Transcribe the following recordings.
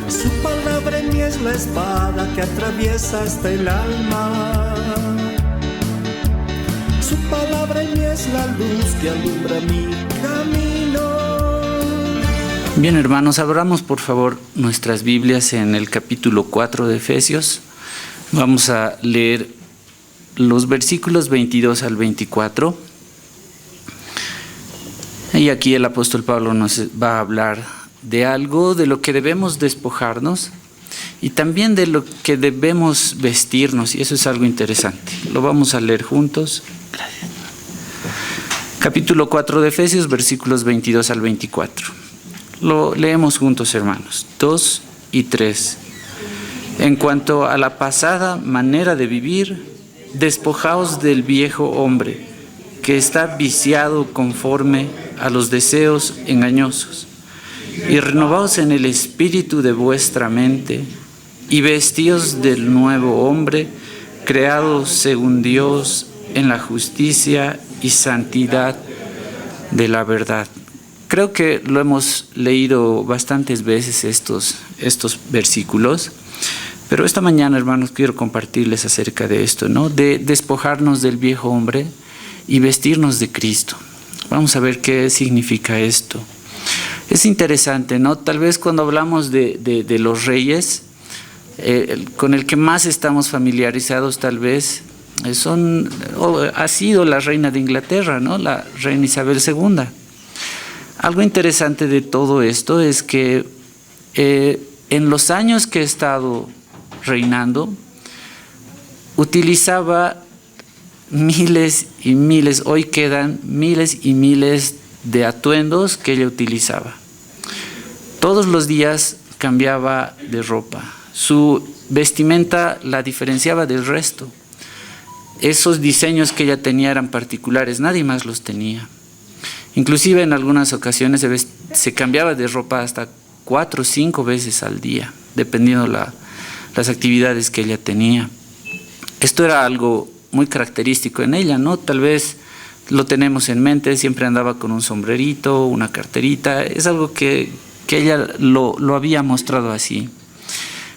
Su palabra en mí es la espada que atraviesa hasta el alma. Su palabra en mí es la luz que alumbra mi camino. Bien, hermanos, abramos por favor nuestras Biblias en el capítulo 4 de Efesios. Vamos a leer los versículos 22 al 24. Y aquí el apóstol Pablo nos va a hablar de algo de lo que debemos despojarnos y también de lo que debemos vestirnos, y eso es algo interesante. Lo vamos a leer juntos. Gracias. Capítulo 4 de Efesios, versículos 22 al 24. Lo leemos juntos, hermanos. 2 y 3. En cuanto a la pasada manera de vivir, despojaos del viejo hombre, que está viciado conforme a los deseos engañosos, y renovaos en el espíritu de vuestra mente, y vestíos del nuevo hombre, creado según Dios en la justicia y santidad de la verdad. Creo que lo hemos leído bastantes veces estos versículos, pero esta mañana, hermanos, quiero compartirles acerca de esto, ¿no? De despojarnos del viejo hombre y vestirnos de Cristo. Vamos a ver qué significa esto. Es interesante, ¿no? Tal vez cuando hablamos de los reyes, con el que más estamos familiarizados tal vez ha sido la reina de Inglaterra, ¿no? La reina Isabel II. Algo interesante de todo esto es que en los años que he estado reinando, utilizaba miles y miles, hoy quedan miles y miles de atuendos que ella utilizaba. Todos los días cambiaba de ropa. Su vestimenta la diferenciaba del resto. Esos diseños que ella tenía eran particulares, nadie más los tenía. Inclusive en algunas ocasiones se cambiaba de ropa hasta 4 o 5 veces al día, dependiendo las actividades que ella tenía. Esto era algo muy característico en ella, ¿no? Tal vez lo tenemos en mente, siempre andaba con un sombrerito, una carterita, es algo que ella lo había mostrado así.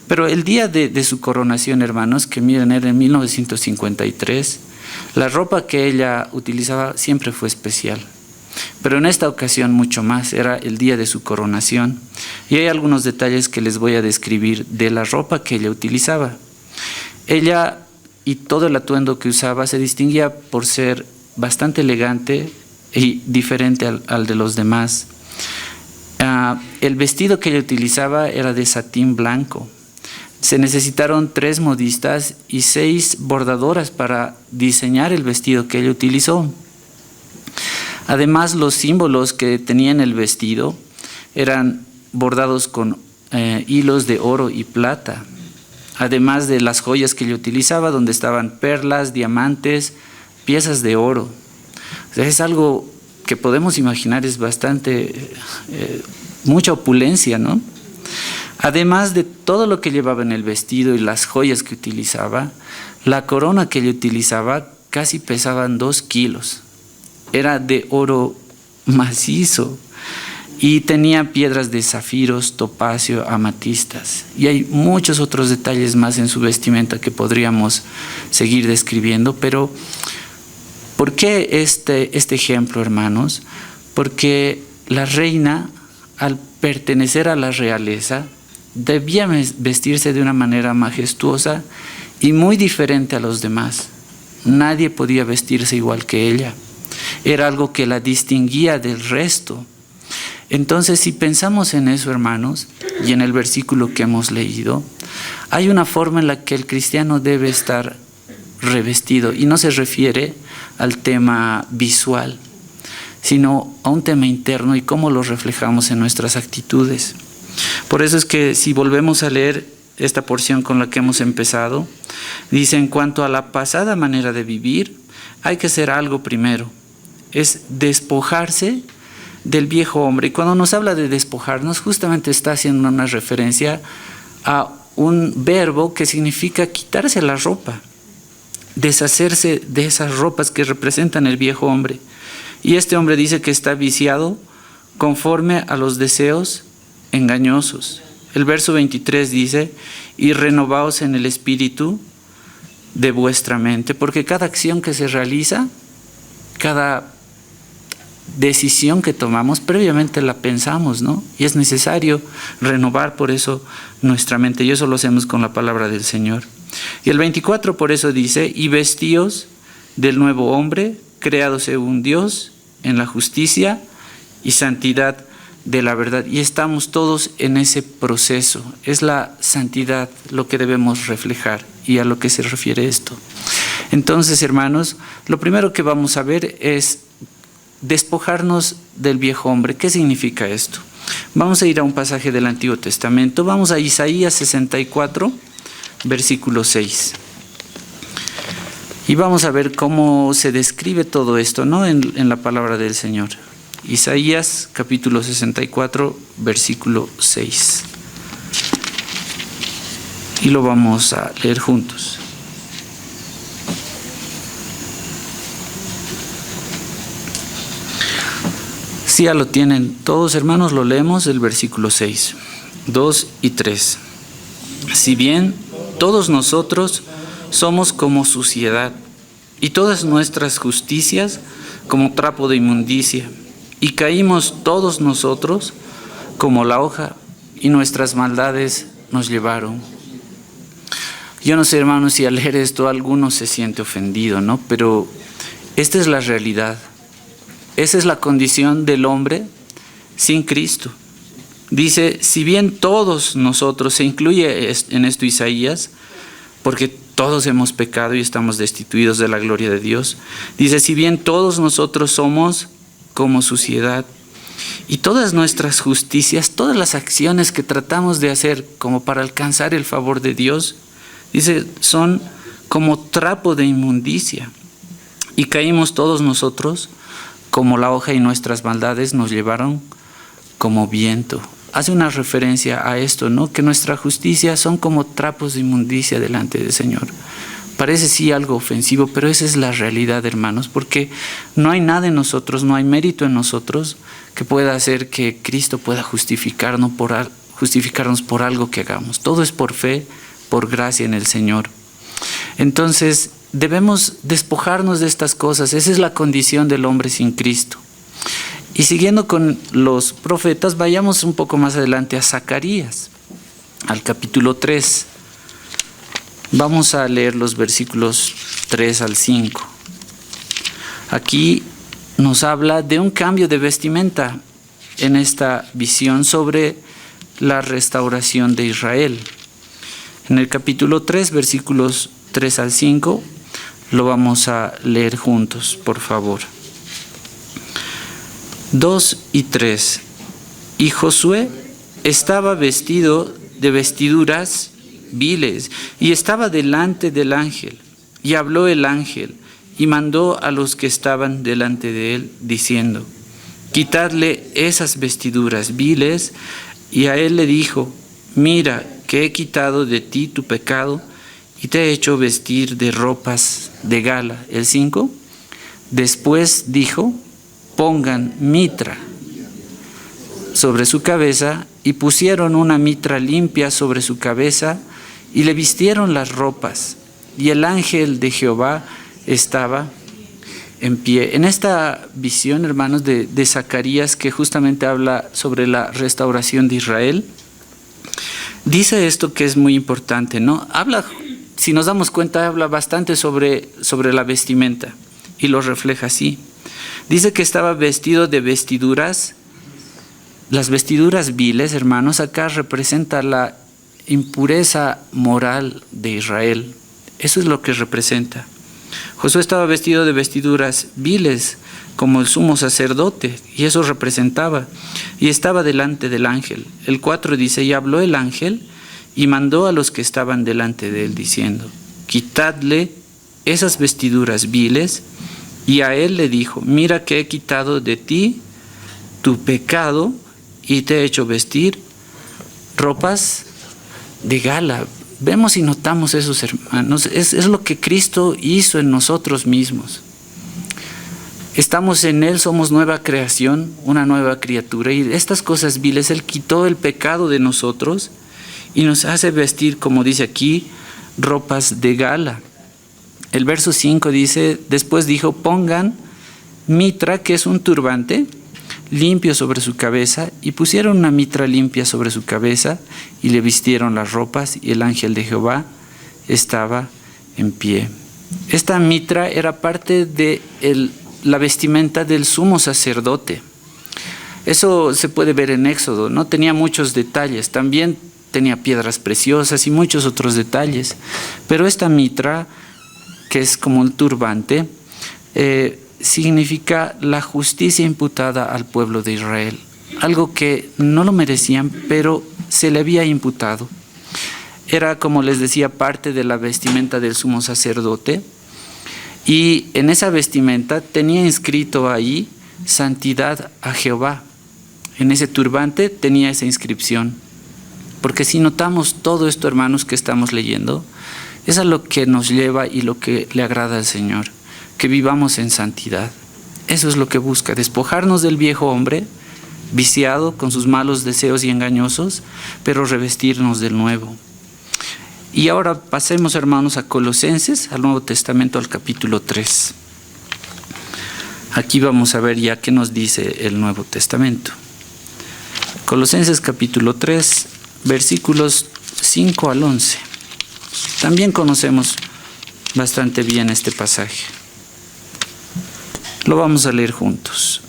Pero el día de su coronación, hermanos, que miren, era en 1953, la ropa que ella utilizaba siempre fue especial. Pero en esta ocasión mucho más, era el día de su coronación. Y hay algunos detalles que les voy a describir de la ropa que ella utilizaba. Ella y todo el atuendo que usaba se distinguía por ser bastante elegante y diferente al de los demás. El vestido que ella utilizaba era de satín blanco. Se necesitaron 3 modistas y 6 bordadoras para diseñar el vestido que ella utilizó. Además, los símbolos que tenía en el vestido eran bordados con hilos de oro y plata, además de las joyas que ella utilizaba, donde estaban perlas, diamantes, piezas de oro. O sea, es algo que podemos imaginar, es bastante, mucha opulencia, ¿no? Además de todo lo que llevaba en el vestido y las joyas que utilizaba, la corona que ella utilizaba casi pesaban 2 kilos. Era de oro macizo y tenía piedras de zafiros, topacio, amatistas. Y hay muchos otros detalles más en su vestimenta que podríamos seguir describiendo, pero ¿por qué este ejemplo, hermanos? Porque la reina, al pertenecer a la realeza, debía vestirse de una manera majestuosa y muy diferente a los demás. Nadie podía vestirse igual que ella. Era algo que la distinguía del resto. Entonces, si pensamos en eso, hermanos, y en el versículo que hemos leído, hay una forma en la que el cristiano debe estar revestido, y no se refiere al tema visual, sino a un tema interno y cómo lo reflejamos en nuestras actitudes. Por eso es que si volvemos a leer esta porción con la que hemos empezado, dice: en cuanto a la pasada manera de vivir, hay que hacer algo primero, es despojarse del viejo hombre. Y cuando nos habla de despojarnos, justamente está haciendo una referencia a un verbo que significa quitarse la ropa, deshacerse de esas ropas que representan el viejo hombre. Y este hombre dice que está viciado conforme a los deseos engañosos. El verso 23 dice, y renovaos en el espíritu de vuestra mente, porque cada acción que se realiza, cada decisión que tomamos, previamente la pensamos, ¿no? Y es necesario renovar por eso nuestra mente, y eso lo hacemos con la palabra del Señor. Y el 24 por eso dice, y vestíos del nuevo hombre, creado según Dios, en la justicia y santidad de la verdad. Y estamos todos en ese proceso. Es la santidad lo que debemos reflejar y a lo que se refiere esto. Entonces, hermanos, lo primero que vamos a ver es despojarnos del viejo hombre. ¿Qué significa esto? Vamos a ir a un pasaje del Antiguo Testamento. Vamos a Isaías 64, versículo 6. Y vamos a ver cómo se describe todo esto, ¿no? en la palabra del Señor. Isaías capítulo 64, versículo 6. Y lo vamos a leer juntos. Si ya lo tienen todos, hermanos, lo leemos el versículo 6, 2 y 3. Si bien todos nosotros somos como suciedad, y todas nuestras justicias como trapo de inmundicia, y caímos todos nosotros como la hoja, y nuestras maldades nos llevaron. Yo no sé, hermanos, si al leer esto alguno se siente ofendido, ¿no? Pero esta es la realidad. Esa es la condición del hombre sin Cristo. Dice, si bien todos nosotros, se incluye en esto Isaías, porque todos hemos pecado y estamos destituidos de la gloria de Dios. Dice, si bien todos nosotros somos como suciedad, y todas nuestras justicias, todas las acciones que tratamos de hacer como para alcanzar el favor de Dios, dice, son como trapo de inmundicia. Y caímos todos nosotros como la hoja, y nuestras maldades nos llevaron como viento. Hace una referencia a esto, ¿no? Que nuestra justicia son como trapos de inmundicia delante del Señor. Parece sí algo ofensivo, pero esa es la realidad, hermanos, porque no hay nada en nosotros, no hay mérito en nosotros que pueda hacer que Cristo pueda justificarnos por algo que hagamos. Todo es por fe, por gracia en el Señor. Entonces, debemos despojarnos de estas cosas. Esa es la condición del hombre sin Cristo. Y siguiendo con los profetas, vayamos un poco más adelante a Zacarías, al capítulo 3. Vamos a leer los versículos 3 al 5. Aquí nos habla de un cambio de vestimenta en esta visión sobre la restauración de Israel. En el capítulo 3, versículos 3 al 5, lo vamos a leer juntos, por favor. 2 y 3. Y Josué estaba vestido de vestiduras viles, y estaba delante del ángel, y habló el ángel, y mandó a los que estaban delante de él, diciendo, quitadle esas vestiduras viles, y a él le dijo, mira que he quitado de ti tu pecado, y te he hecho vestir de ropas de gala. El 5. Después dijo, pongan mitra sobre su cabeza, y pusieron una mitra limpia sobre su cabeza, y le vistieron las ropas, y el ángel de Jehová estaba en pie. En esta visión, hermanos, de Zacarías, que justamente habla sobre la restauración de Israel, dice esto que es muy importante, ¿no? Habla, si nos damos cuenta, habla bastante sobre la vestimenta, y lo refleja así. Dice que estaba vestido de vestiduras. Las vestiduras viles, hermanos, acá representa la impureza moral de Israel. Eso es lo que representa. Josué estaba vestido de vestiduras viles, como el sumo sacerdote, y eso representaba. Y estaba delante del ángel. El 4 dice, y habló el ángel, y mandó a los que estaban delante de él, diciendo, quitadle esas vestiduras viles, y a él le dijo, mira que he quitado de ti tu pecado, y te he hecho vestir ropas de gala. Vemos y notamos esos, hermanos. Es lo que Cristo hizo en nosotros mismos. Estamos en Él, somos nueva creación, una nueva criatura. Y estas cosas viles, Él quitó el pecado de nosotros y nos hace vestir, como dice aquí, ropas de gala. El verso 5 dice, después dijo, pongan mitra, que es un turbante, limpio sobre su cabeza, y pusieron una mitra limpia sobre su cabeza, y le vistieron las ropas, y el ángel de Jehová estaba en pie. Esta mitra era parte de la vestimenta del sumo sacerdote. Eso se puede ver en Éxodo, no tenía muchos detalles, también tenía piedras preciosas y muchos otros detalles, pero esta mitra, que es como el turbante, significa la justicia imputada al pueblo de Israel, algo que no lo merecían, pero se le había imputado. Era, como les decía, parte de la vestimenta del sumo sacerdote, y en esa vestimenta tenía inscrito ahí santidad a Jehová. En ese turbante tenía esa inscripción, porque si notamos todo esto, hermanos, que estamos leyendo, es a lo que nos lleva y lo que le agrada al Señor, que vivamos en santidad. Eso es lo que busca, despojarnos del viejo hombre, viciado con sus malos deseos y engañosos, pero revestirnos del nuevo. Y ahora pasemos, hermanos, a Colosenses, al Nuevo Testamento, al capítulo 3. Aquí vamos a ver ya qué nos dice el Nuevo Testamento. Colosenses capítulo 3, versículos 5 al 11. También conocemos bastante bien este pasaje. Lo vamos a leer juntos.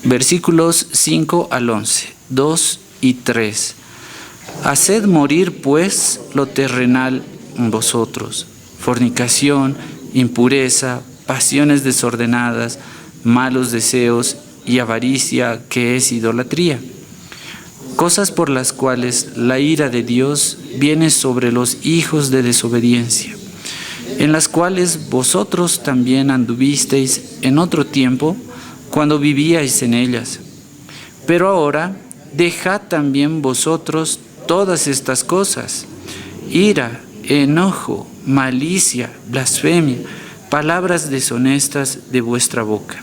Versículos 5 al 11, 2 y 3. Haced morir pues lo terrenal en vosotros: fornicación, impureza, pasiones desordenadas, malos deseos y avaricia, que es idolatría. Cosas por las cuales la ira de Dios viene sobre los hijos de desobediencia, en las cuales vosotros también anduvisteis en otro tiempo, cuando vivíais en ellas. Pero ahora dejad también vosotros todas estas cosas: ira, enojo, malicia, blasfemia, palabras deshonestas de vuestra boca.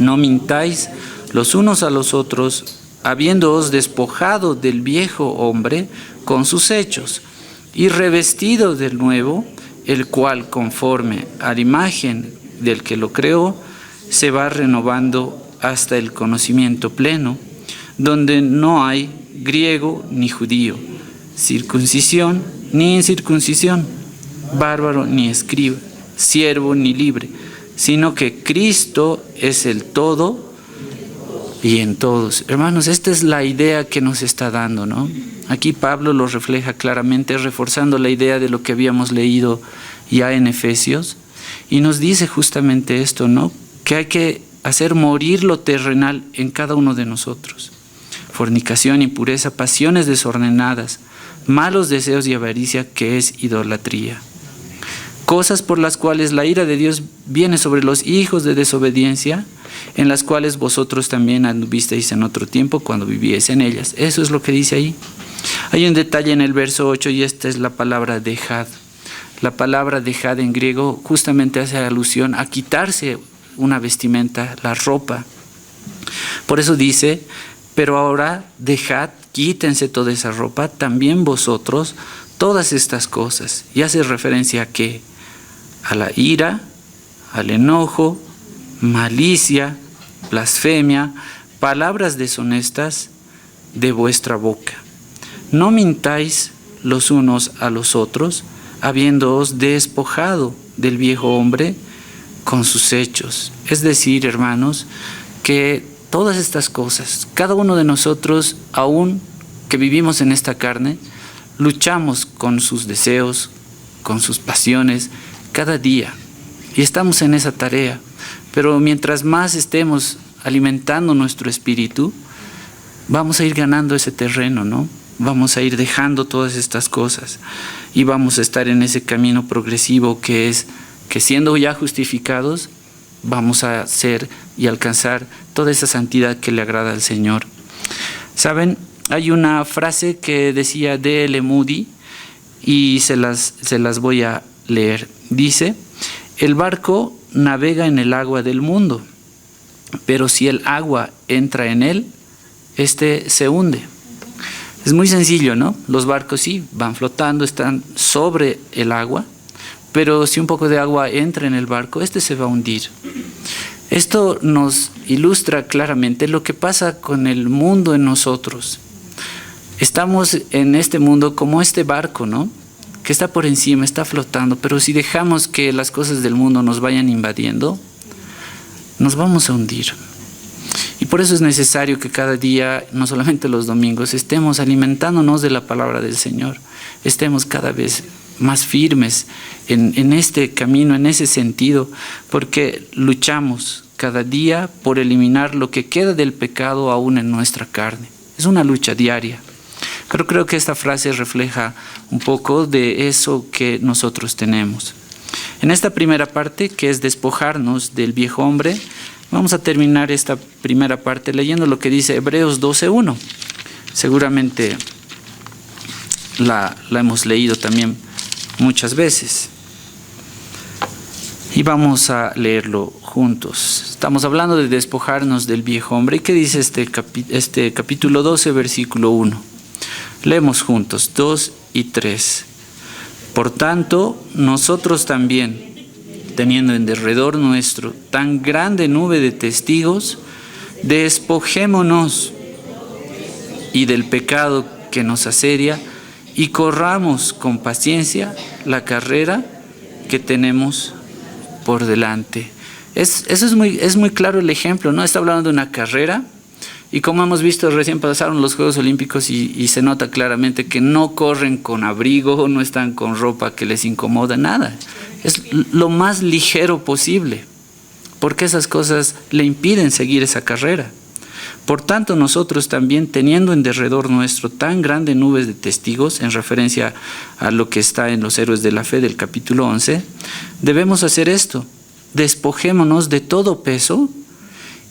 No mintáis los unos a los otros, habiéndoos despojado del viejo hombre con sus hechos, y revestido del nuevo, el cual, conforme a la imagen del que lo creó, se va renovando hasta el conocimiento pleno, donde no hay griego ni judío, circuncisión ni incircuncisión, bárbaro ni escriba, siervo ni libre, sino que Cristo es el todo y en todos. Hermanos, esta es la idea que nos está dando, ¿no? Aquí Pablo lo refleja claramente, reforzando la idea de lo que habíamos leído ya en Efesios, y nos dice justamente esto, ¿no? Que hay que hacer morir lo terrenal en cada uno de nosotros: fornicación, impureza, pasiones desordenadas, malos deseos y avaricia, que es idolatría. Cosas por las cuales la ira de Dios viene sobre los hijos de desobediencia, en las cuales vosotros también anduvisteis en otro tiempo, cuando vivíais en ellas. Eso es lo que dice ahí. Hay un detalle en el verso 8, y esta es la palabra dejad. La palabra dejad en griego justamente hace alusión a quitarse una vestimenta, la ropa. Por eso dice: pero ahora dejad, quítense toda esa ropa, también vosotros todas estas cosas. Y hace referencia a ¿qué? A la ira, al enojo, malicia, blasfemia, palabras deshonestas de vuestra boca. No mintáis los unos a los otros, habiéndoos despojado del viejo hombre con sus hechos. Es decir, hermanos, que todas estas cosas, cada uno de nosotros, aún que vivimos en esta carne, luchamos con sus deseos, con sus pasiones, cada día. Y estamos en esa tarea. Pero mientras más estemos alimentando nuestro espíritu, vamos a ir ganando ese terreno, ¿no? Vamos a ir dejando todas estas cosas y vamos a estar en ese camino progresivo que es que, siendo ya justificados, vamos a ser y alcanzar toda esa santidad que le agrada al Señor. ¿Saben? Hay una frase que decía D.L. Moody y se las voy a leer. Dice: el barco navega en el agua del mundo, pero si el agua entra en él, éste se hunde. Es muy sencillo, ¿no? Los barcos sí van flotando, están sobre el agua, pero si un poco de agua entra en el barco, este se va a hundir. Esto nos ilustra claramente lo que pasa con el mundo en nosotros. Estamos en este mundo como este barco, ¿no? Que está por encima, está flotando, pero si dejamos que las cosas del mundo nos vayan invadiendo, nos vamos a hundir. Y por eso es necesario que cada día, no solamente los domingos, estemos alimentándonos de la palabra del Señor, estemos cada vez más firmes en este camino, en ese sentido, porque luchamos cada día por eliminar lo que queda del pecado aún en nuestra carne. Es una lucha diaria. Pero creo que esta frase refleja un poco de eso que nosotros tenemos. En esta primera parte, que es despojarnos del viejo hombre, vamos a terminar esta primera parte leyendo lo que dice Hebreos 12:1. Seguramente la hemos leído también muchas veces. Y vamos a leerlo juntos. Estamos hablando de despojarnos del viejo hombre. ¿Y qué dice este capítulo 12, versículo 1? Leemos juntos, 2 y 3. Por tanto, nosotros también, teniendo en derredor nuestro tan grande nube de testigos, despojémonos y del pecado que nos asedia y corramos con paciencia la carrera que tenemos por delante. Eso es muy claro el ejemplo, ¿no? Está hablando de una carrera. Y como hemos visto, recién pasaron los Juegos Olímpicos y se nota claramente que no corren con abrigo, no están con ropa que les incomoda, nada. Es lo más ligero posible, porque esas cosas le impiden seguir esa carrera. Por tanto, nosotros también, teniendo en derredor nuestro tan grande nubes de testigos, en referencia a lo que está en los Héroes de la Fe del capítulo 11, debemos hacer esto: despojémonos de todo peso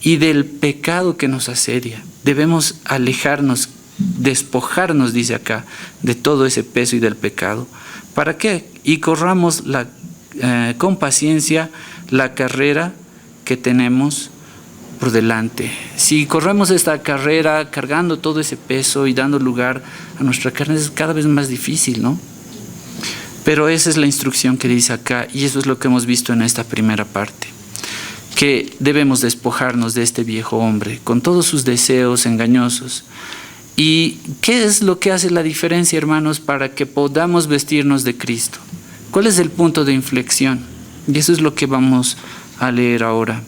y del pecado que nos asedia. Debemos alejarnos, despojarnos, dice acá, de todo ese peso y del pecado. ¿Para qué? Y corramos con paciencia la carrera que tenemos por delante. Si corremos esta carrera cargando todo ese peso y dando lugar a nuestra carne, es cada vez más difícil, ¿no? Pero esa es la instrucción que dice acá, y eso es lo que hemos visto en esta primera parte. Que debemos despojarnos de este viejo hombre con todos sus deseos engañosos. ¿Y qué es lo que hace la diferencia, hermanos, para que podamos vestirnos de Cristo? ¿Cuál es el punto de inflexión? Y eso es lo que vamos a leer ahora.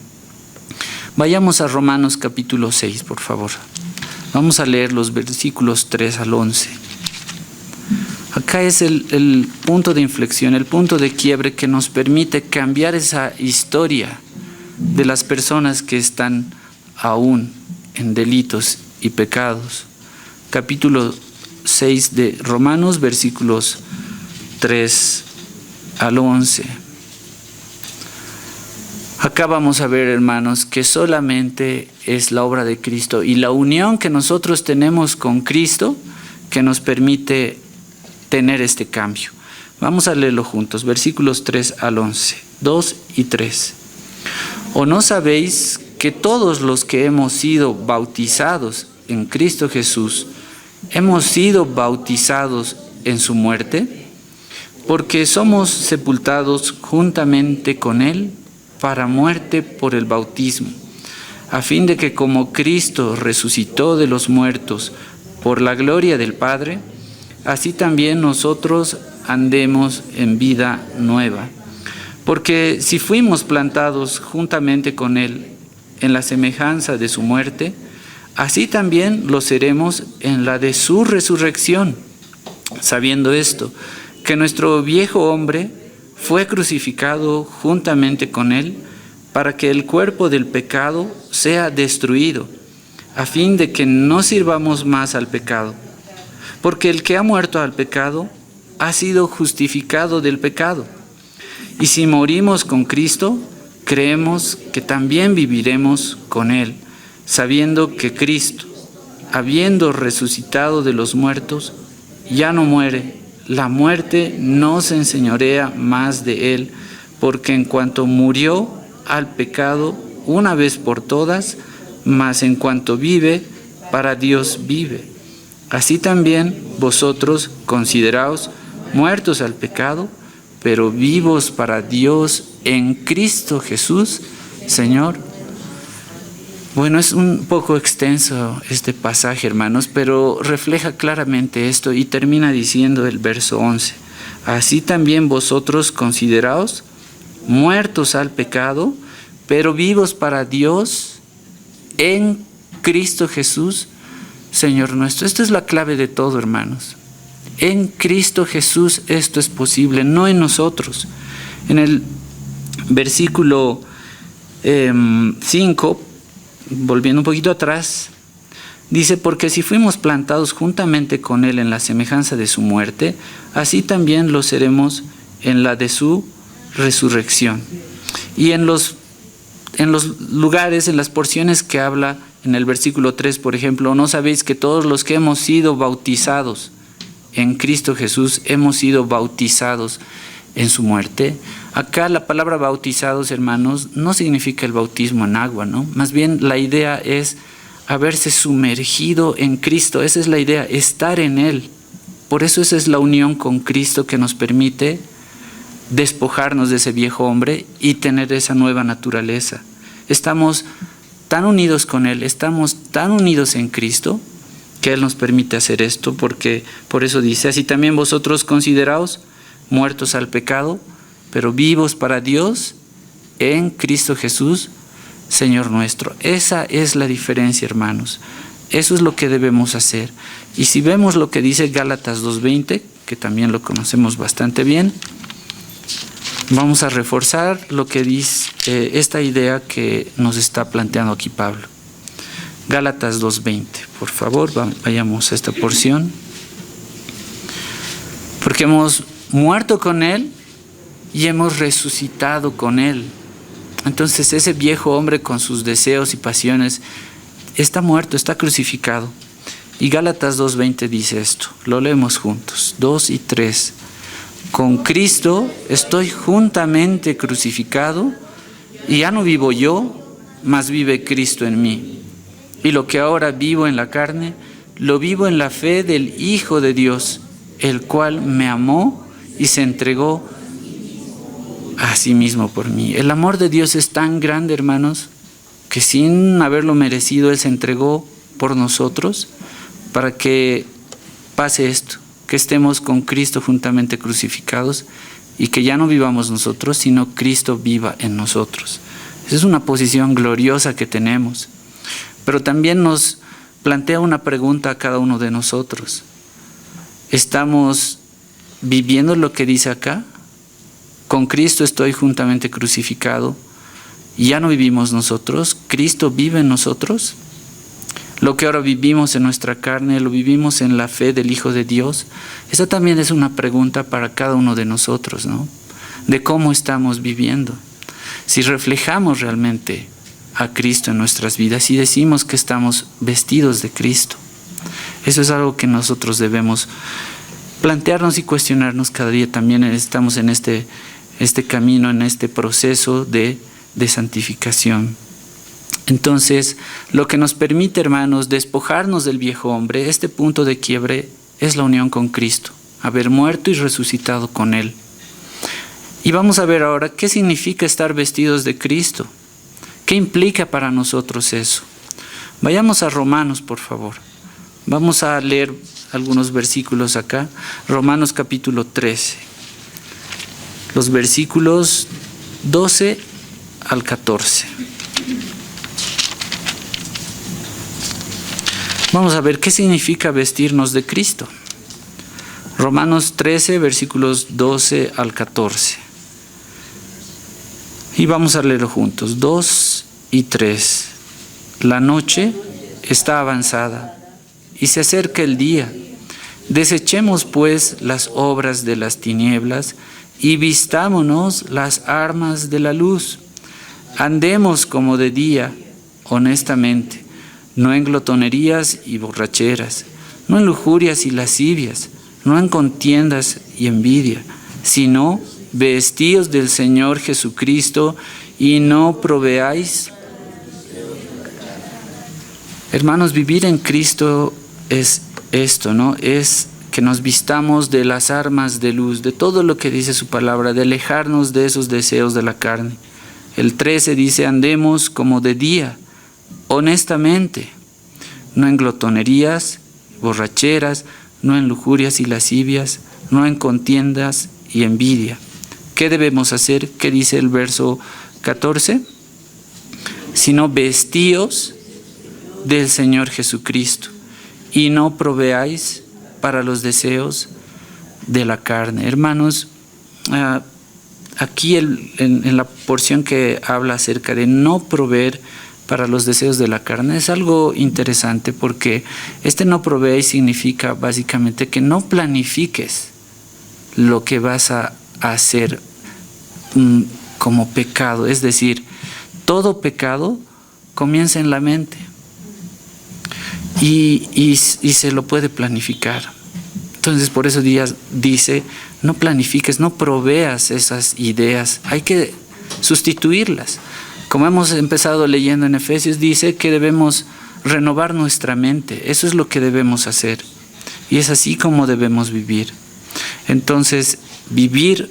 Vayamos a Romanos capítulo 6, por favor. Vamos a leer los versículos 3 al 11. Acá es el punto de inflexión, el punto de quiebre que nos permite cambiar esa historia de las personas que están aún en delitos y pecados. Capítulo 6 de Romanos, versículos 3 al 11. Acá vamos a ver, hermanos, que solamente es la obra de Cristo y la unión que nosotros tenemos con Cristo que nos permite tener este cambio. Vamos a leerlo juntos, versículos 3 al 11, 2 y 3. ¿O no sabéis que todos los que hemos sido bautizados en Cristo Jesús, hemos sido bautizados en su muerte? Porque somos sepultados juntamente con Él para muerte por el bautismo, a fin de que como Cristo resucitó de los muertos por la gloria del Padre, así también nosotros andemos en vida nueva. Porque si fuimos plantados juntamente con Él en la semejanza de su muerte, así también lo seremos en la de su resurrección, sabiendo esto, que nuestro viejo hombre fue crucificado juntamente con Él, para que el cuerpo del pecado sea destruido, a fin de que no sirvamos más al pecado. Porque el que ha muerto al pecado ha sido justificado del pecado. Y si morimos con Cristo, creemos que también viviremos con Él, sabiendo que Cristo, habiendo resucitado de los muertos, ya no muere. La muerte no se enseñorea más de Él, porque en cuanto murió al pecado una vez por todas, mas en cuanto vive, para Dios vive. Así también vosotros consideraos muertos al pecado, pero vivos para Dios en Cristo Jesús, Señor. Bueno, es un poco extenso este pasaje, hermanos, pero refleja claramente esto y termina diciendo el verso 11. Así también vosotros consideraos muertos al pecado, pero vivos para Dios en Cristo Jesús, Señor nuestro. Esta es la clave de todo, hermanos. En Cristo Jesús esto es posible, no en nosotros. En el versículo 5, volviendo un poquito atrás, dice: porque si fuimos plantados juntamente con Él en la semejanza de su muerte, así también lo seremos en la de su resurrección. Y en los lugares, en las porciones que habla en el versículo 3, por ejemplo, ¿no sabéis que todos los que hemos sido bautizados en Cristo Jesús hemos sido bautizados en su muerte? Acá la palabra bautizados, hermanos, no significa el bautismo en agua, ¿no? Más bien la idea es haberse sumergido en Cristo. Esa es la idea, estar en Él. Por eso esa es la unión con Cristo que nos permite despojarnos de ese viejo hombre y tener esa nueva naturaleza. Estamos tan unidos con Él, estamos tan unidos en Cristo, que Él nos permite hacer esto, porque por eso dice: así también vosotros consideraos muertos al pecado, pero vivos para Dios en Cristo Jesús, Señor nuestro. Esa es la diferencia, hermanos. Eso es lo que debemos hacer. Y si vemos lo que dice Gálatas 2:20, que también lo conocemos bastante bien, vamos a reforzar lo que dice esta idea que nos está planteando aquí Pablo. Gálatas 2:20, por favor, vayamos a esta porción. Porque hemos muerto con Él y hemos resucitado con Él. Entonces ese viejo hombre con sus deseos y pasiones está muerto, está crucificado. Y Gálatas 2:20 dice esto, lo leemos juntos, 2 y 3. Con Cristo estoy juntamente crucificado, y ya no vivo yo, mas vive Cristo en mí. Y lo que ahora vivo en la carne, lo vivo en la fe del Hijo de Dios, el cual me amó y se entregó a sí mismo por mí. El amor de Dios es tan grande, hermanos, que sin haberlo merecido, Él se entregó por nosotros para que pase esto, que estemos con Cristo juntamente crucificados y que ya no vivamos nosotros, sino Cristo viva en nosotros. Esa es una posición gloriosa que tenemos. Pero también nos plantea una pregunta a cada uno de nosotros. ¿Estamos viviendo lo que dice acá? Con Cristo estoy juntamente crucificado. Ya no vivimos nosotros, Cristo vive en nosotros. Lo que ahora vivimos en nuestra carne, lo vivimos en la fe del Hijo de Dios. Esa también es una pregunta para cada uno de nosotros, ¿no? De cómo estamos viviendo. Si reflejamos realmente a Cristo en nuestras vidas y decimos que estamos vestidos de Cristo. Eso es algo que nosotros debemos plantearnos y cuestionarnos cada día. También estamos en este camino, en este proceso de santificación. Entonces, lo que nos permite, hermanos, despojarnos del viejo hombre, este punto de quiebre, es la unión con Cristo, haber muerto y resucitado con Él. Y vamos a ver ahora qué significa estar vestidos de Cristo. ¿Qué implica para nosotros eso? Vayamos a Romanos, por favor. Vamos a leer algunos versículos acá. Romanos capítulo 13. Los versículos 12 al 14. Vamos a ver qué significa vestirnos de Cristo. Romanos 13, versículos 12 al 14. Y vamos a leerlo juntos, 2 y 3. La noche está avanzada y se acerca el día. Desechemos pues las obras de las tinieblas y vistámonos las armas de la luz. Andemos como de día, honestamente, no en glotonerías y borracheras, no en lujurias y lascivias, no en contiendas y envidia, sino vestíos del Señor Jesucristo y no proveáis. Hermanos, vivir en Cristo es esto, ¿no? Es que nos vistamos de las armas de luz, de todo lo que dice su palabra, de alejarnos de esos deseos de la carne. El 13 dice, andemos como de día, honestamente, no en glotonerías, borracheras, no en lujurias y lascivias, no en contiendas y envidia. ¿Qué debemos hacer? ¿Qué dice el verso 14? Sino vestíos del Señor Jesucristo y no proveáis para los deseos de la carne. Hermanos, aquí en la porción que habla acerca de no proveer para los deseos de la carne es algo interesante, porque no proveer significa básicamente que no planifiques lo que vas a hacer como pecado. Es decir, todo pecado comienza en la mente y se lo puede planificar. Entonces por eso Díaz dice, no planifiques, no proveas esas ideas, hay que sustituirlas. Como hemos empezado leyendo en Efesios, dice que debemos renovar nuestra mente. Eso es lo que debemos hacer. Y es así como debemos vivir. Entonces, vivir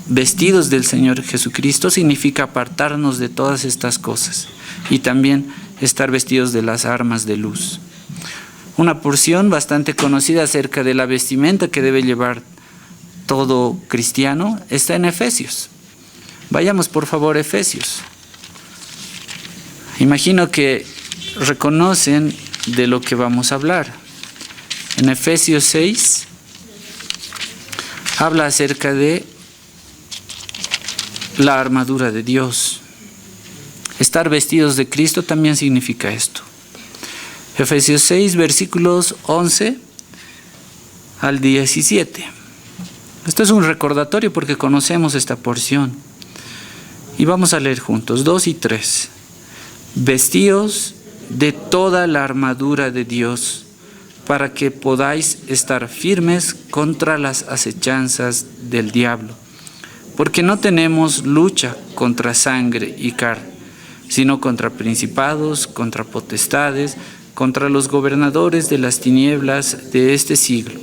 vestidos del Señor Jesucristo significa apartarnos de todas estas cosas. Y también estar vestidos de las armas de luz. Una porción bastante conocida acerca de la vestimenta que debe llevar todo cristiano está en Efesios. Vayamos por favor a Efesios. Imagino que reconocen de lo que vamos a hablar. En Efesios 6 habla acerca de la armadura de Dios. Estar vestidos de Cristo también significa esto. Efesios 6, versículos 11 al 17. Esto es un recordatorio porque conocemos esta porción. Y vamos a leer juntos, 2 y 3. Vestíos de toda la armadura de Dios, para que podáis estar firmes contra las acechanzas del diablo. Porque no tenemos lucha contra sangre y carne, sino contra principados, contra potestades, contra los gobernadores de las tinieblas de este siglo,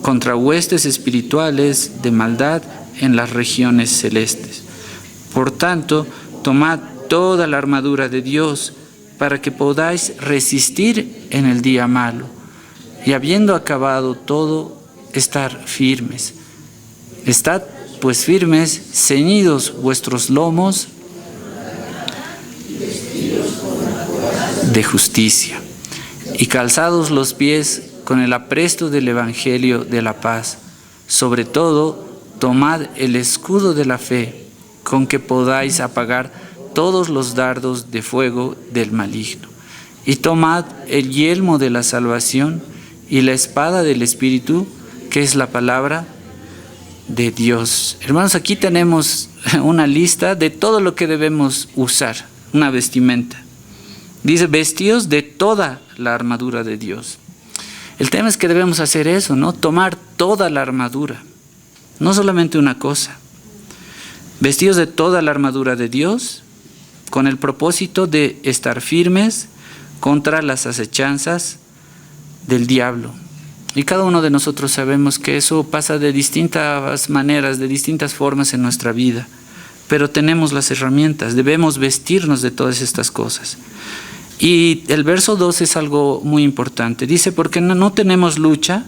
contra huestes espirituales de maldad en las regiones celestes. Por tanto, tomad toda la armadura de Dios para que podáis resistir en el día malo, y habiendo acabado todo, estar firmes. Estad pues firmes, ceñidos vuestros lomos de justicia, y calzados los pies con el apresto del Evangelio de la paz. Sobre todo, tomad el escudo de la fe, con que podáis apagar todos los dardos de fuego del maligno. Y tomad el yelmo de la salvación y la espada del Espíritu, que es la palabra de Dios. Hermanos, aquí tenemos una lista de todo lo que debemos usar, una vestimenta. Dice, vestíos de toda la armadura de Dios. El tema es que debemos hacer eso, ¿no? Tomar toda la armadura, no solamente una cosa. Vestidos de toda la armadura de Dios, con el propósito de estar firmes contra las acechanzas del diablo. Y cada uno de nosotros sabemos que eso pasa de distintas maneras, de distintas formas en nuestra vida. Pero tenemos las herramientas, debemos vestirnos de todas estas cosas. Y el verso 2 es algo muy importante. Dice, porque no tenemos lucha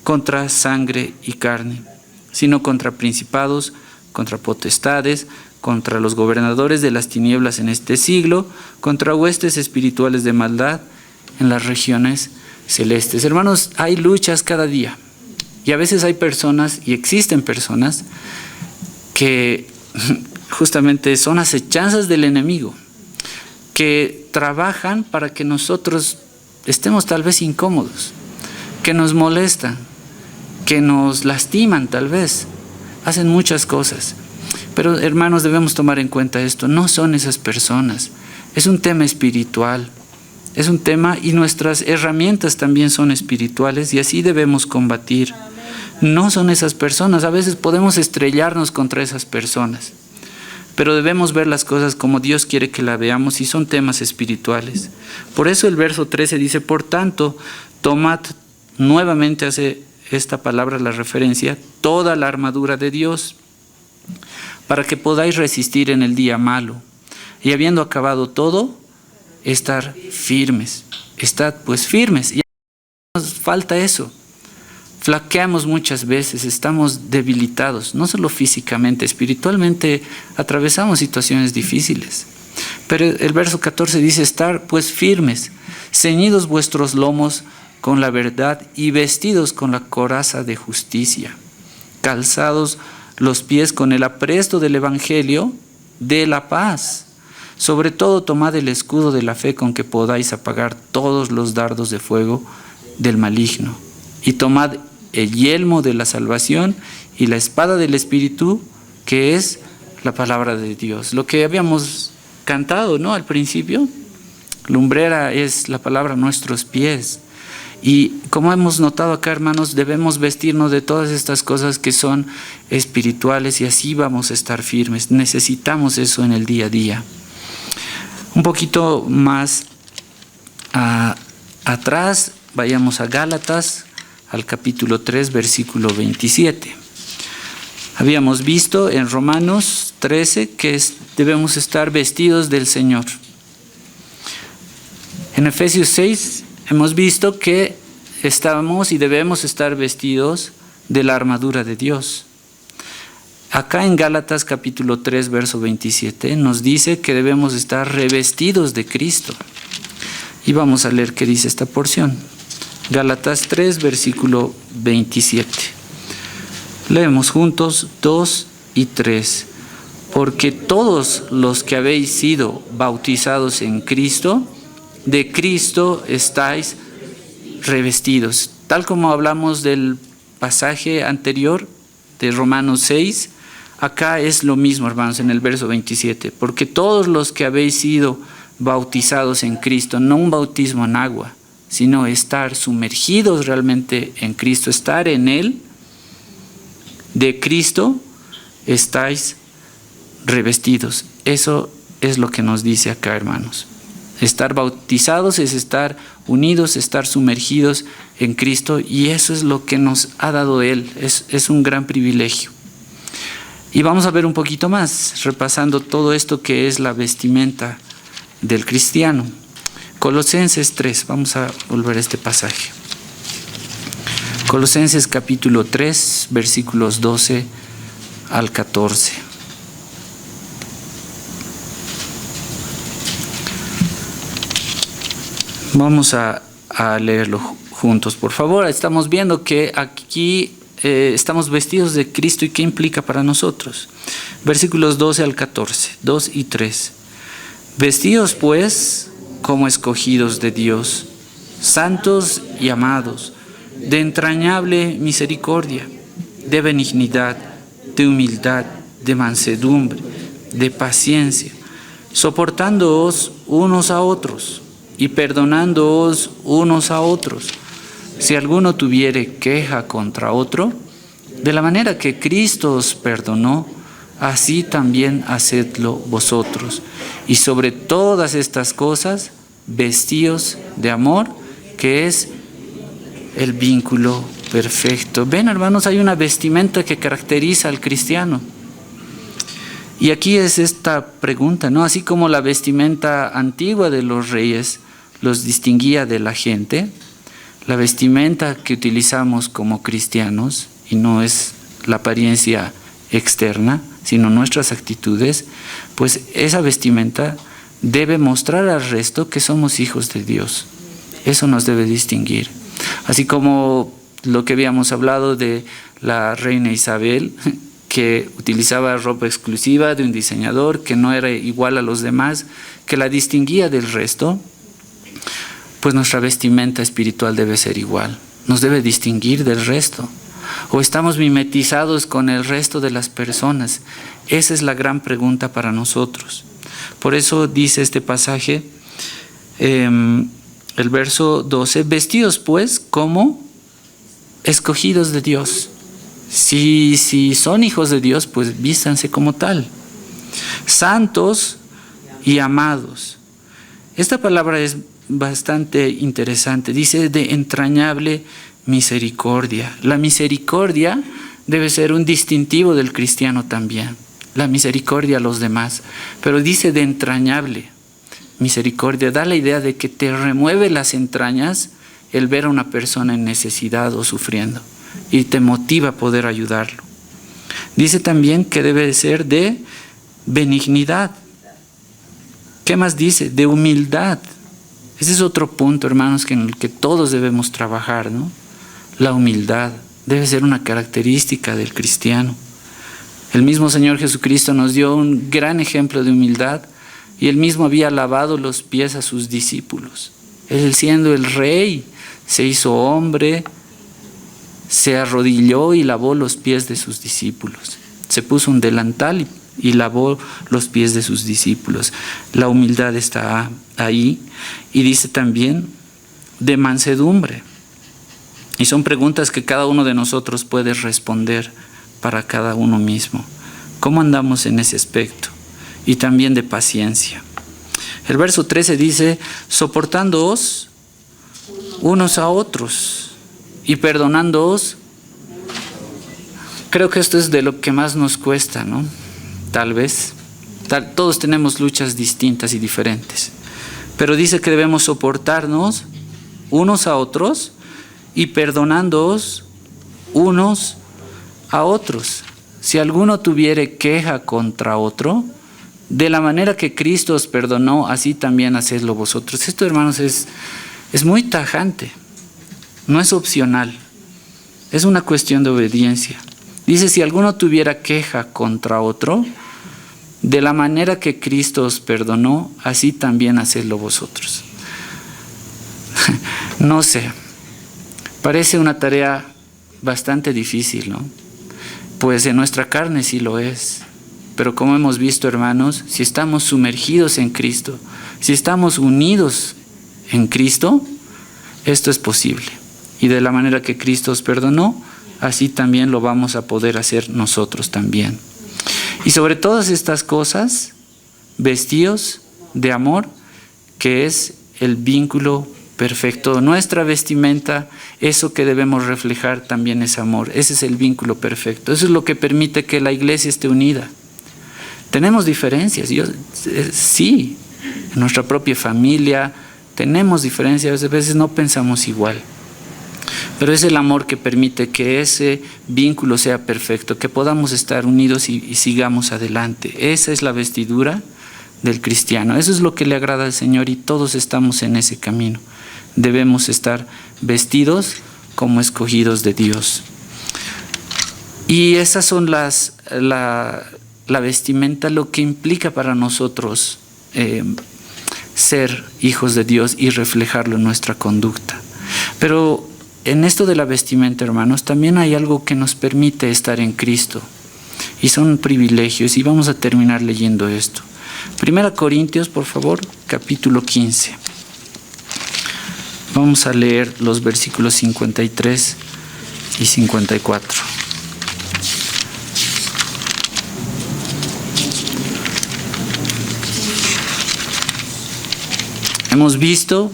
contra sangre y carne, sino contra principados, contra potestades, contra los gobernadores de las tinieblas en este siglo, contra huestes espirituales de maldad en las regiones celestes. Hermanos, hay luchas cada día. Y a veces hay personas, y existen personas, que justamente son acechanzas del enemigo, que trabajan para que nosotros estemos tal vez incómodos, que nos molestan, que nos lastiman tal vez, hacen muchas cosas. Pero hermanos, debemos tomar en cuenta esto, no son esas personas, es un tema espiritual, es un tema y nuestras herramientas también son espirituales y así debemos combatir. No son esas personas, a veces podemos estrellarnos contra esas personas, pero debemos ver las cosas como Dios quiere que la veamos y son temas espirituales. Por eso el verso 13 dice, por tanto, tomad nuevamente hace esta palabra la referencia, toda la armadura de Dios, para que podáis resistir en el día malo. Y habiendo acabado todo, estar firmes. Estad pues firmes. Y nos falta eso. Flaqueamos muchas veces, estamos debilitados, no solo físicamente, espiritualmente atravesamos situaciones difíciles. Pero el verso 14 dice, estar pues firmes, ceñidos vuestros lomos con la verdad y vestidos con la coraza de justicia, calzados los pies con el apresto del evangelio de la paz. Sobre todo tomad el escudo de la fe con que podáis apagar todos los dardos de fuego del maligno. Y tomad el yelmo de la salvación y la espada del Espíritu, que es la palabra de Dios. Lo que habíamos cantado, ¿no?, al principio, lumbrera es la palabra a nuestros pies. Y como hemos notado acá, hermanos, debemos vestirnos de todas estas cosas que son espirituales y así vamos a estar firmes. Necesitamos eso en el día a día. Un poquito más atrás, vayamos a Gálatas, al capítulo 3, versículo 27. Habíamos visto en Romanos 13 que debemos estar vestidos del Señor. En Efesios 6 hemos visto que estamos y debemos estar vestidos de la armadura de Dios. Acá en Gálatas capítulo 3, verso 27 nos dice que debemos estar revestidos de Cristo. Y vamos a leer qué dice esta porción. Gálatas 3, versículo 27. Leemos juntos 2 y 3. Porque todos los que habéis sido bautizados en Cristo, de Cristo estáis revestidos. Tal como hablamos del pasaje anterior de Romanos 6, acá es lo mismo, hermanos, en el verso 27. Porque todos los que habéis sido bautizados en Cristo, no un bautismo en agua, sino estar sumergidos realmente en Cristo, estar en Él, de Cristo estáis revestidos. Eso es lo que nos dice acá, hermanos. Estar bautizados es estar unidos, estar sumergidos en Cristo, y eso es lo que nos ha dado Él. Es un gran privilegio. Y vamos a ver un poquito más, repasando todo esto que es la vestimenta del cristiano. Colosenses 3, vamos a volver a este pasaje. Colosenses capítulo 3, versículos 12 al 14. Vamos a leerlo juntos, por favor. Estamos viendo que aquí estamos vestidos de Cristo y qué implica para nosotros. Versículos 12 al 14, 2 y 3. Vestidos pues como escogidos de Dios, santos y amados, de entrañable misericordia, de benignidad, de humildad, de mansedumbre, de paciencia, soportándoos unos a otros y perdonándoos unos a otros, si alguno tuviere queja contra otro, de la manera que Cristo os perdonó, así también hacedlo vosotros. Y sobre todas estas cosas, vestíos de amor, que es el vínculo perfecto. Ven, hermanos, hay una vestimenta que caracteriza al cristiano. Y aquí es esta pregunta, ¿no? Así como la vestimenta antigua de los reyes los distinguía de la gente, la vestimenta que utilizamos como cristianos, y no es la apariencia externa, sino nuestras actitudes, pues esa vestimenta debe mostrar al resto que somos hijos de Dios. Eso nos debe distinguir. Así como lo que habíamos hablado de la reina Isabel, que utilizaba ropa exclusiva de un diseñador que no era igual a los demás, que la distinguía del resto, pues nuestra vestimenta espiritual debe ser igual, nos debe distinguir del resto. ¿O estamos mimetizados con el resto de las personas? Esa es la gran pregunta para nosotros. Por eso dice este pasaje, el verso 12, vestidos pues como escogidos de Dios. Si son hijos de Dios, pues vístanse como tal. Santos y amados. Esta palabra es bastante interesante. Dice de entrañable misericordia. La misericordia debe ser un distintivo del cristiano también. La misericordia a los demás. Pero dice de entrañable misericordia. Da la idea de que te remueve las entrañas el ver a una persona en necesidad o sufriendo. Y te motiva a poder ayudarlo. Dice también que debe ser de benignidad. ¿Qué más dice? De humildad. Ese es otro punto, hermanos, en el que todos debemos trabajar, ¿no? La humildad debe ser una característica del cristiano. El mismo Señor Jesucristo nos dio un gran ejemplo de humildad y Él mismo había lavado los pies a sus discípulos. Él, siendo el rey, se hizo hombre, se arrodilló y lavó los pies de sus discípulos. Se puso un delantal y lavó los pies de sus discípulos. La humildad está ahí. Y dice también de mansedumbre. Y son preguntas que cada uno de nosotros puede responder para cada uno mismo. ¿Cómo andamos en ese aspecto? Y también de paciencia. El verso 13 dice, soportándoos unos a otros y perdonándoos. Creo que esto es de lo que más nos cuesta, ¿no? Tal vez. Todos tenemos luchas distintas y diferentes. Pero dice que debemos soportarnos unos a otros y perdonándoos unos a otros. Si alguno tuviere queja contra otro, de la manera que Cristo os perdonó, así también hacedlo vosotros. Esto, hermanos, es muy tajante. No es opcional. Es una cuestión de obediencia. Dice, si alguno tuviera queja contra otro, de la manera que Cristo os perdonó, así también hacedlo vosotros. No sé, parece una tarea bastante difícil, ¿no? Pues en nuestra carne sí lo es. Pero como hemos visto, hermanos, si estamos sumergidos en Cristo, si estamos unidos en Cristo, esto es posible. Y de la manera que Cristo os perdonó, así también lo vamos a poder hacer nosotros también. Y sobre todas estas cosas, vestidos de amor, que es el vínculo perfecto. Nuestra vestimenta, eso que debemos reflejar también es amor. Ese es el vínculo perfecto. Eso es lo que permite que la iglesia esté unida. Tenemos diferencias, sí, en nuestra propia familia tenemos diferencias, a veces no pensamos igual. Pero es el amor que permite que ese vínculo sea perfecto, que podamos estar unidos y sigamos adelante. Esa es la vestidura del cristiano. Eso es lo que le agrada al Señor y todos estamos en ese camino. Debemos estar vestidos como escogidos de Dios. Y esas son la vestimenta, lo que implica para nosotros ser hijos de Dios y reflejarlo en nuestra conducta. Pero en esto de la vestimenta, hermanos, también hay algo que nos permite estar en Cristo. Y son privilegios. Y vamos a terminar leyendo esto. 1 Corintios, por favor, capítulo 15. Vamos a leer los versículos 53 y 54. Hemos visto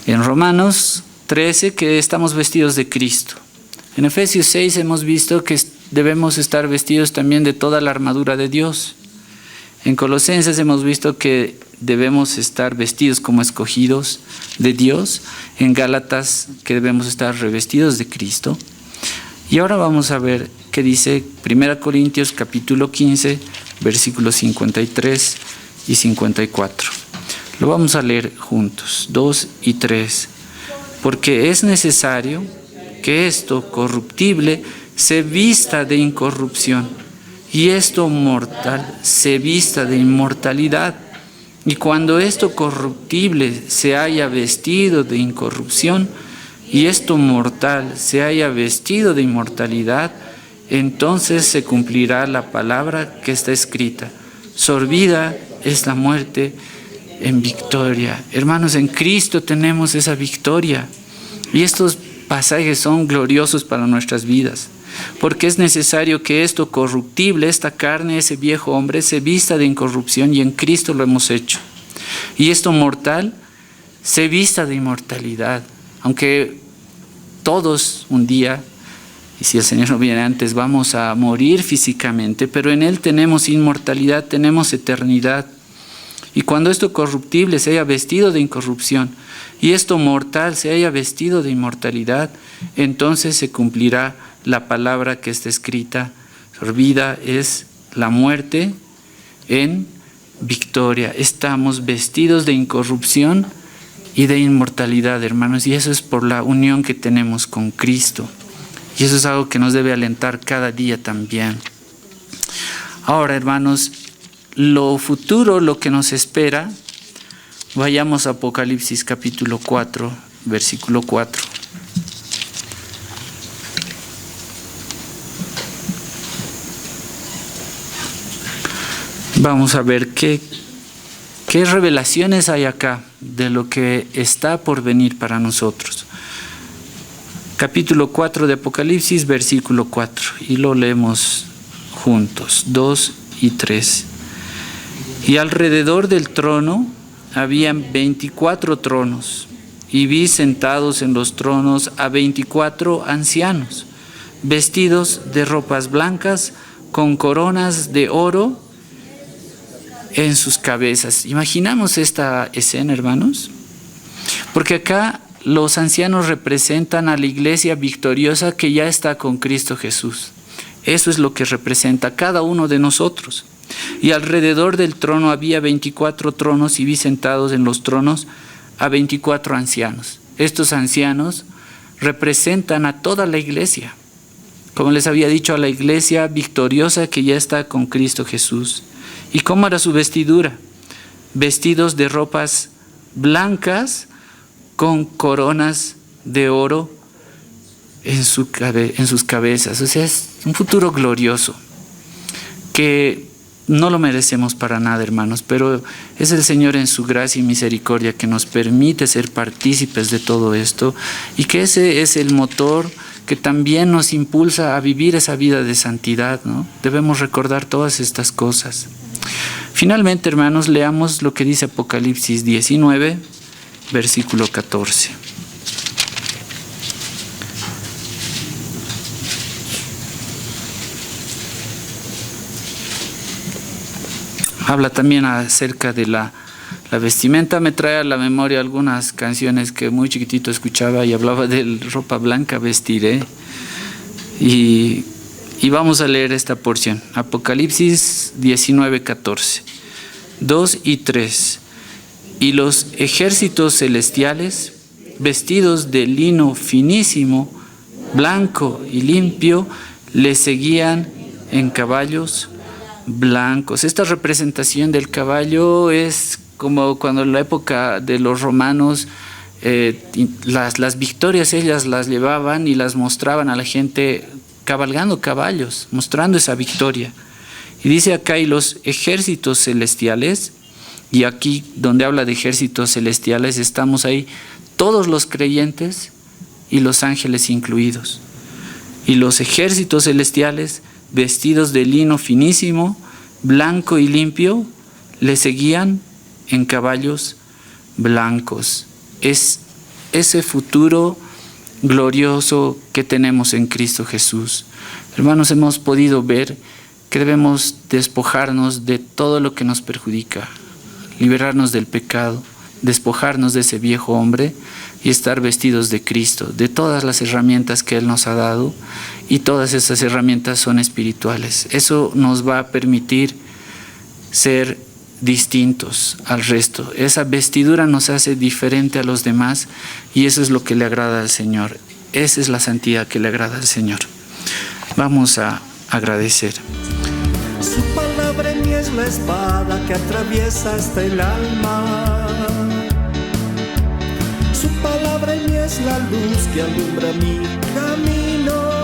en Romanos 13 que estamos vestidos de Cristo. En Efesios 6 hemos visto que debemos estar vestidos también de toda la armadura de Dios. En Colosenses hemos visto que debemos estar vestidos como escogidos de Dios. En Gálatas que debemos estar revestidos de Cristo. Y ahora vamos a ver qué dice 1 Corintios capítulo 15, versículos 53 y 54. Lo vamos a leer juntos, 2 y 3. Porque es necesario que esto corruptible se vista de incorrupción y esto mortal se vista de inmortalidad. Y cuando esto corruptible se haya vestido de incorrupción y esto mortal se haya vestido de inmortalidad, entonces se cumplirá la palabra que está escrita: sorbida es la muerte en victoria. Hermanos, en Cristo tenemos esa victoria. Y estos pasajes son gloriosos para nuestras vidas. Porque es necesario que esto corruptible, esta carne, ese viejo hombre, se vista de incorrupción y en Cristo lo hemos hecho. Y esto mortal se vista de inmortalidad. Aunque todos un día, y si el Señor no viene antes, vamos a morir físicamente, pero en Él tenemos inmortalidad, tenemos eternidad. Y cuando esto corruptible se haya vestido de incorrupción y esto mortal se haya vestido de inmortalidad, entonces se cumplirá la palabra que está escrita: sorbida es la muerte en victoria. Estamos vestidos de incorrupción y de inmortalidad, hermanos, y eso es por la unión que tenemos con Cristo. Y eso es algo que nos debe alentar cada día también. Ahora, hermanos, lo futuro, lo que nos espera, vayamos a Apocalipsis capítulo 4, versículo 4. Vamos a ver qué revelaciones hay acá de lo que está por venir para nosotros. Capítulo 4 de Apocalipsis, versículo 4, y lo leemos juntos, 2 y 3. Y alrededor del trono habían 24 tronos, y vi sentados en los tronos a 24 ancianos, vestidos de ropas blancas, con coronas de oro en sus cabezas. ¿Imaginamos esta escena, hermanos? Porque acá los ancianos representan a la iglesia victoriosa que ya está con Cristo Jesús. Eso es lo que representa cada uno de nosotros. Y alrededor del trono había 24 tronos, y vi sentados en los tronos a 24 ancianos. Estos ancianos representan a toda la iglesia. Como les había dicho, a la iglesia victoriosa que ya está con Cristo Jesús. ¿Y cómo era su vestidura? Vestidos de ropas blancas con coronas de oro en sus cabezas. O sea, es un futuro glorioso que no lo merecemos para nada, hermanos, pero es el Señor en su gracia y misericordia que nos permite ser partícipes de todo esto, y que ese es el motor que también nos impulsa a vivir esa vida de santidad, ¿no? Debemos recordar todas estas cosas. Finalmente, hermanos, leamos lo que dice Apocalipsis 19, versículo 14. Habla también acerca de la vestimenta. Me trae a la memoria algunas canciones que muy chiquitito escuchaba y hablaba de ropa blanca vestiré. Y vamos a leer esta porción. Apocalipsis 19, 14. 2 y 3. Y los ejércitos celestiales, vestidos de lino finísimo, blanco y limpio, le seguían en caballos blancos. Esta representación del caballo es como cuando en la época de los romanos las victorias ellas las llevaban y las mostraban a la gente cabalgando caballos, mostrando esa victoria. Y dice acá: y los ejércitos celestiales, y aquí donde habla de ejércitos celestiales estamos ahí todos los creyentes y los ángeles incluidos. Y los ejércitos celestiales, vestidos de lino finísimo, blanco y limpio, le seguían en caballos blancos. Es ese futuro glorioso que tenemos en Cristo Jesús. Hermanos, hemos podido ver que debemos despojarnos de todo lo que nos perjudica, liberarnos del pecado, despojarnos de ese viejo hombre y estar vestidos de Cristo, de todas las herramientas que Él nos ha dado, y todas esas herramientas son espirituales. Eso nos va a permitir ser distintos al resto. Esa vestidura nos hace diferente a los demás, y eso es lo que le agrada al Señor. Esa es la santidad que le agrada al Señor. Vamos a agradecer. Su palabra en mí es la espada que atraviesa hasta el alma. Su palabra en mí es la luz que alumbra mi camino.